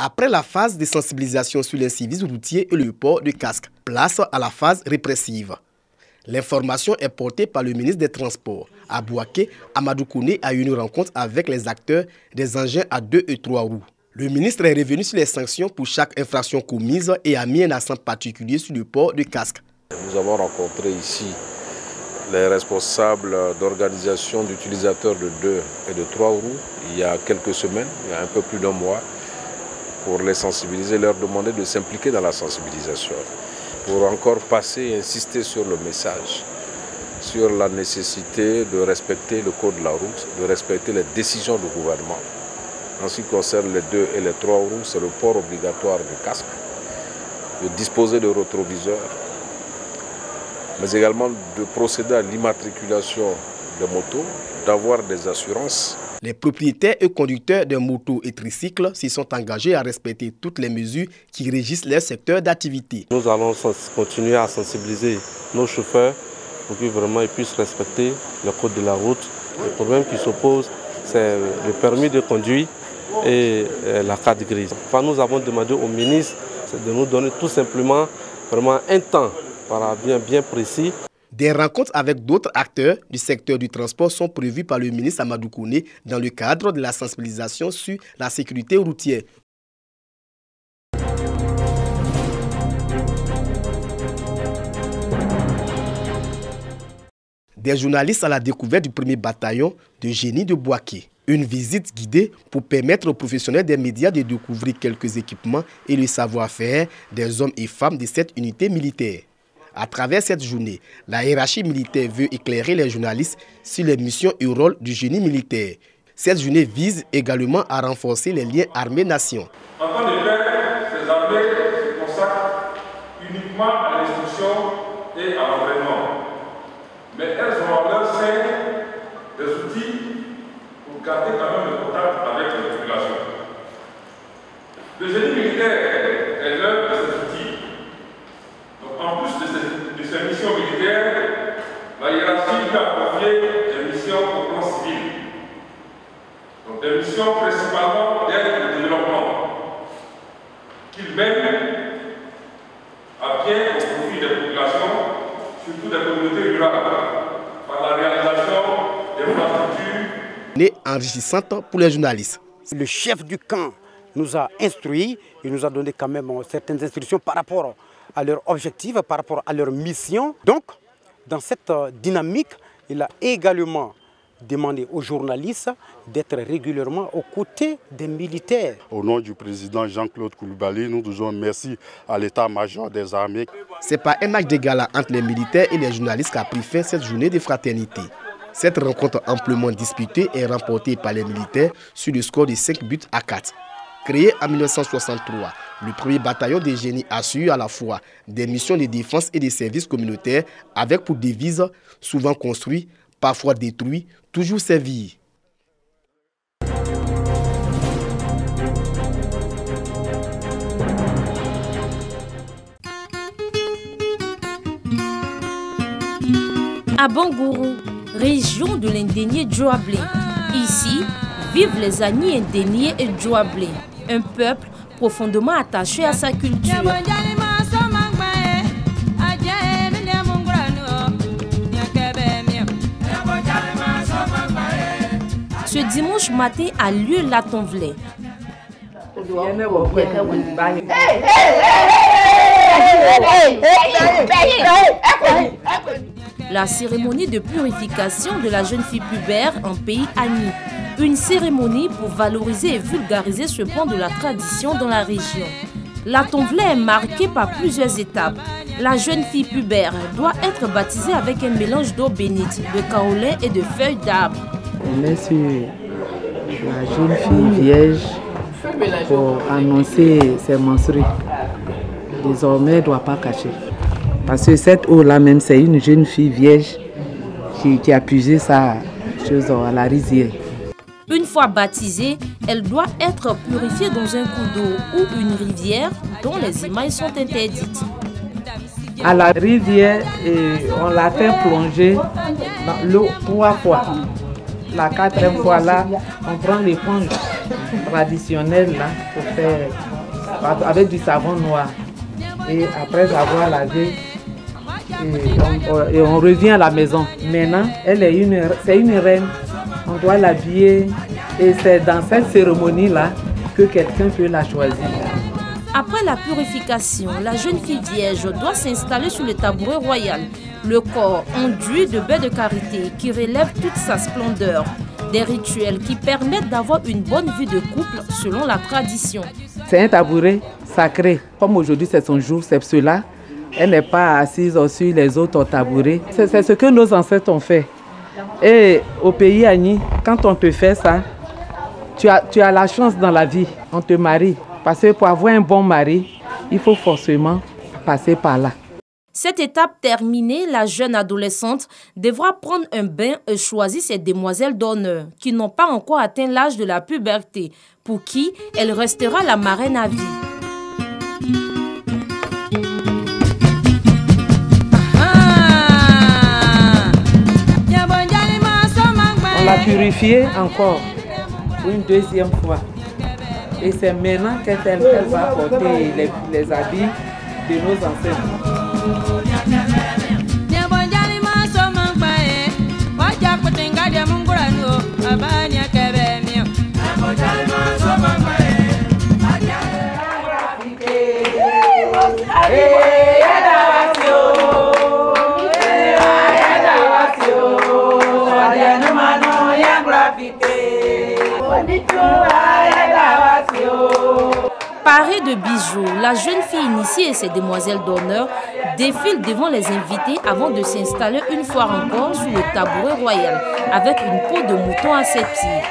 Après la phase de sensibilisation sur l'incivisme routier et le port de casque, place à la phase répressive. L'information est portée par le ministre des Transports. À Bouaké, Amadou Kouné a eu une rencontre avec les acteurs des engins à 2 et 3 roues. Le ministre est revenu sur les sanctions pour chaque infraction commise et a mis un accent particulier sur le port de casque. Nous avons rencontré ici les responsables d'organisation d'utilisateurs de 2 et de 3 roues il y a quelques semaines, il y a un peu plus d'un mois, pour les sensibiliser, leur demander de s'impliquer dans la sensibilisation, pour encore passer et insister sur le message, sur la nécessité de respecter le code de la route, de respecter les décisions du gouvernement. En ce qui concerne les 2 et les 3 roues, c'est le port obligatoire du casque, de disposer de rétroviseurs, mais également de procéder à l'immatriculation des motos, d'avoir des assurances. Les propriétaires et conducteurs de motos et tricycles s'y sont engagés à respecter toutes les mesures qui régissent leur secteur d'activité. Nous allons continuer à sensibiliser nos chauffeurs pour qu'ils vraiment puissent respecter le code de la route. Le problème qui s'oppose, c'est le permis de conduire et la carte grise. Enfin, nous avons demandé au ministre de nous donner tout simplement vraiment un temps bien précis. Des rencontres avec d'autres acteurs du secteur du transport sont prévues par le ministre Amadou Kouné dans le cadre de la sensibilisation sur la sécurité routière. Des journalistes à la découverte du premier bataillon de génie de Bouaké. Une visite guidée pour permettre aux professionnels des médias de découvrir quelques équipements et le savoir-faire des hommes et femmes de cette unité militaire. À travers cette journée, la hiérarchie militaire veut éclairer les journalistes sur les missions et rôles du génie militaire. Cette journée vise également à renforcer les liens armées-nation. En temps de paix, ces armées se consacrent uniquement à l'instruction et à l'entraînement. Mais elles ont en leur sein des outils pour garder quand même le contact avec les populations. Le génie militaire est l'un de ces outils. Donc, en plus de ces missions militaires, la hiérarchie lui a confié des missions au plan civil. Donc des missions principalement d'aide au développement, qu'il mène à bien au profit des populations, surtout des communautés rurales, par la réalisation d'infrastructures enrichissantes pour les journalistes. Le chef du camp nous a instruits, il nous a donné quand même certaines instructions par rapport à leurs objectifs, par rapport à leur mission. Donc, dans cette dynamique, il a également demandé aux journalistes d'être régulièrement aux côtés des militaires. Au nom du président Jean-Claude Coulibaly, nous disons merci à l'état-major des armées. C'est par un match de gala entre les militaires et les journalistes qu'a pris fin cette journée de fraternité. Cette rencontre amplement disputée est remportée par les militaires sur le score de 5 buts à 4. Créé en 1963, le premier bataillon des génies assure à la fois des missions de défense et de services communautaires avec pour devise souvent construit, parfois détruit, toujours servi. À Bangourou, région de l'Indénié Djoablé. Ici, vivent les Agnis Indéniés et Djoablé, un peuple profondément attaché à sa culture. Ce dimanche matin a lieu l'Atonvlé. La cérémonie de purification de la jeune fille pubère en pays Agni. Une cérémonie pour valoriser et vulgariser ce pan de la tradition dans la région. L'Atonvlé est marquée par plusieurs étapes. La jeune fille pubère doit être baptisée avec un mélange d'eau bénite, de kaolin et de feuilles d'arbre. On est sur la jeune fille vierge pour annoncer ses menstrues. Désormais, elle ne doit pas cacher. Parce que cette eau-là même, c'est une jeune fille vierge qui a puisé sa chose à la rizière. Une fois baptisée, elle doit être purifiée dans un cours d'eau ou une rivière dont les images sont interdites. À la rivière, on la fait plonger dans l'eau 3 fois. La 4e fois là, on prend l'éponge traditionnelle là pour faire avec du savon noir. Et après avoir lavé, et on revient à la maison. Maintenant, c'est une reine. On doit l'habiller. Et c'est dans cette cérémonie-là que quelqu'un peut la choisir. Après la purification, la jeune fille vierge doit s'installer sur le tabouret royal. Le corps enduit de baie de karité qui relève toute sa splendeur. Des rituels qui permettent d'avoir une bonne vie de couple selon la tradition. C'est un tabouret sacré. Comme aujourd'hui c'est son jour, c'est cela. Elle n'est pas assise sur les autres tabourets. C'est ce que nos ancêtres ont fait. Et au pays Agni, quand on te fait ça, tu as la chance dans la vie. On te marie. Parce que pour avoir un bon mari, il faut forcément passer par là. Cette étape terminée, la jeune adolescente devra prendre un bain et choisir ses demoiselles d'honneur qui n'ont pas encore atteint l'âge de la puberté, pour qui elle restera la marraine à vie. On l'a purifiée encore une deuxième fois. Et c'est maintenant qu'elle va porter les habits de nos ancêtres. Parée de bijoux, la jeune fille initiée et ses demoiselles d'honneur défilent devant les invités avant de s'installer une fois encore sur le tabouret royal avec une peau de mouton à ses pieds.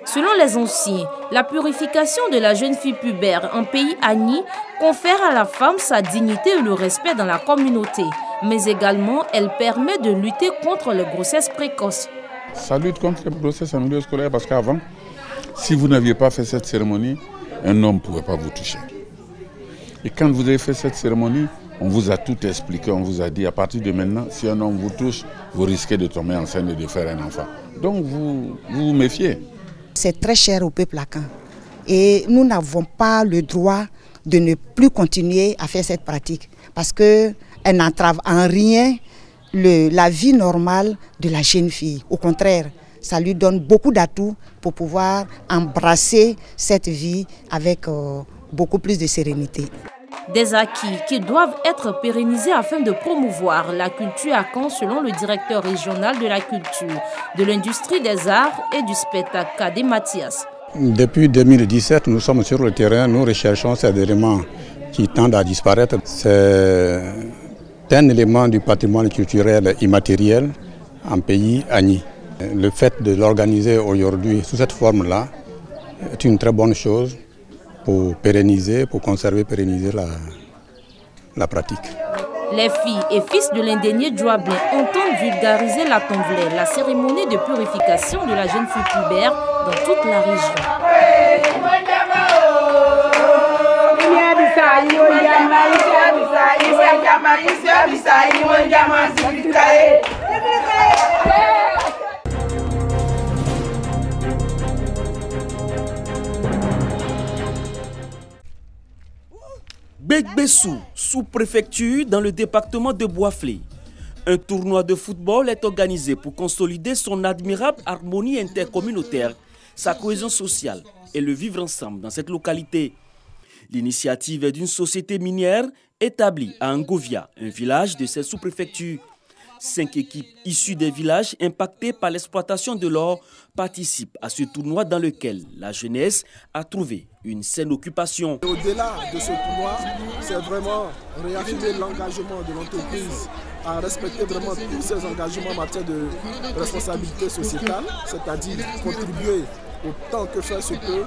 Selon les anciens, la purification de la jeune fille pubère en pays Agni confère à la femme sa dignité et le respect dans la communauté. Mais également, elle permet de lutter contre les grossesses précoces. Ça lutte contre les grossesses en milieu scolaire parce qu'avant, si vous n'aviez pas fait cette cérémonie, un homme ne pouvait pas vous toucher. Et quand vous avez fait cette cérémonie, on vous a tout expliqué, on vous a dit à partir de maintenant, si un homme vous touche, vous risquez de tomber enceinte et de faire un enfant. Donc vous vous méfiez. C'est très cher au peuple akan. Et nous n'avons pas le droit de ne plus continuer à faire cette pratique parce qu'elle n'entrave en rien la vie normale de la jeune fille. Au contraire, ça lui donne beaucoup d'atouts pour pouvoir embrasser cette vie avec beaucoup plus de sérénité. Des acquis qui doivent être pérennisés afin de promouvoir la culture akan selon le directeur régional de la culture, de l'industrie des arts et du spectacle, Kadé Mathias. Depuis 2017, nous sommes sur le terrain, nous recherchons ces éléments qui tendent à disparaître. C'est un élément du patrimoine culturel immatériel en pays Agni. Le fait de l'organiser aujourd'hui sous cette forme-là est une très bonne chose pour pérenniser, pour conserver, pérenniser la pratique. Les filles et fils de l'indénié Djouablin entendent vulgariser la tonvlée, la cérémonie de purification de la jeune fille pubère dans toute la région. Begbessou, sous-préfecture dans le département de Boisflé. Un tournoi de football est organisé pour consolider son admirable harmonie intercommunautaire, sa cohésion sociale et le vivre ensemble dans cette localité. L'initiative est d'une société minière établie à Angovia, un village de cette sous-préfecture. 5 équipes issues des villages impactés par l'exploitation de l'or participent à ce tournoi dans lequel la jeunesse a trouvé une saine occupation. Au-delà de ce tournoi, c'est vraiment réaffirmer l'engagement de l'entreprise à respecter vraiment tous ses engagements en matière de responsabilité sociétale, c'est-à-dire contribuer autant que faire se peut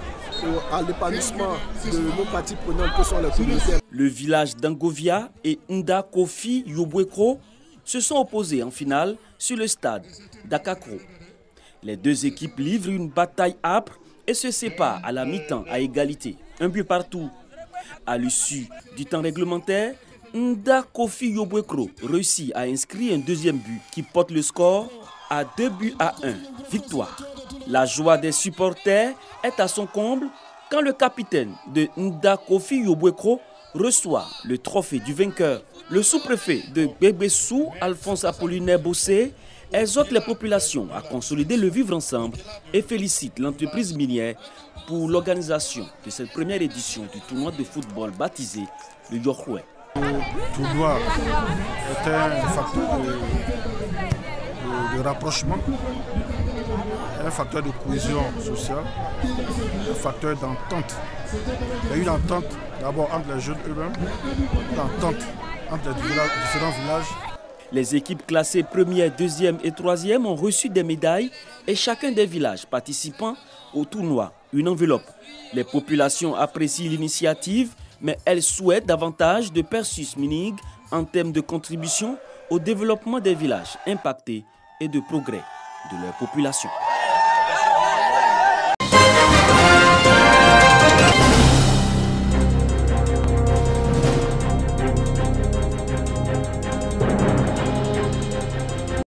à l'épanouissement de nos parties prenantes que sont les communautés. Le village d'Angovia et Nda Kofi Yobwekro se sont opposés en finale sur le stade d'Akakro. Les deux équipes livrent une bataille âpre et se séparent à la mi-temps à égalité, un but partout. À l'issue du temps réglementaire, Nda Kofi Yobwekro réussit à inscrire un deuxième but qui porte le score à 2-1. Victoire. La joie des supporters est à son comble quand le capitaine de Nda Kofi Yobwekro reçoit le trophée du vainqueur. Le sous-préfet de Gbebessou, Alphonse Apollinaire Bossé, exhorte les populations à consolider le vivre ensemble et félicite l'entreprise minière pour l'organisation de cette première édition du tournoi de football baptisé le Yohoué. Le tournoi est un facteur de rapprochement, un facteur de cohésion sociale, un facteur d'entente. Il y a une entente d'abord entre les jeunes eux-mêmes, une entente entre les différents villages. Les équipes classées première, deuxième et troisième ont reçu des médailles et chacun des villages participant au tournoi une enveloppe. Les populations apprécient l'initiative, mais elles souhaitent davantage de persus minig en termes de contribution au développement des villages impactés et de progrès de leur population.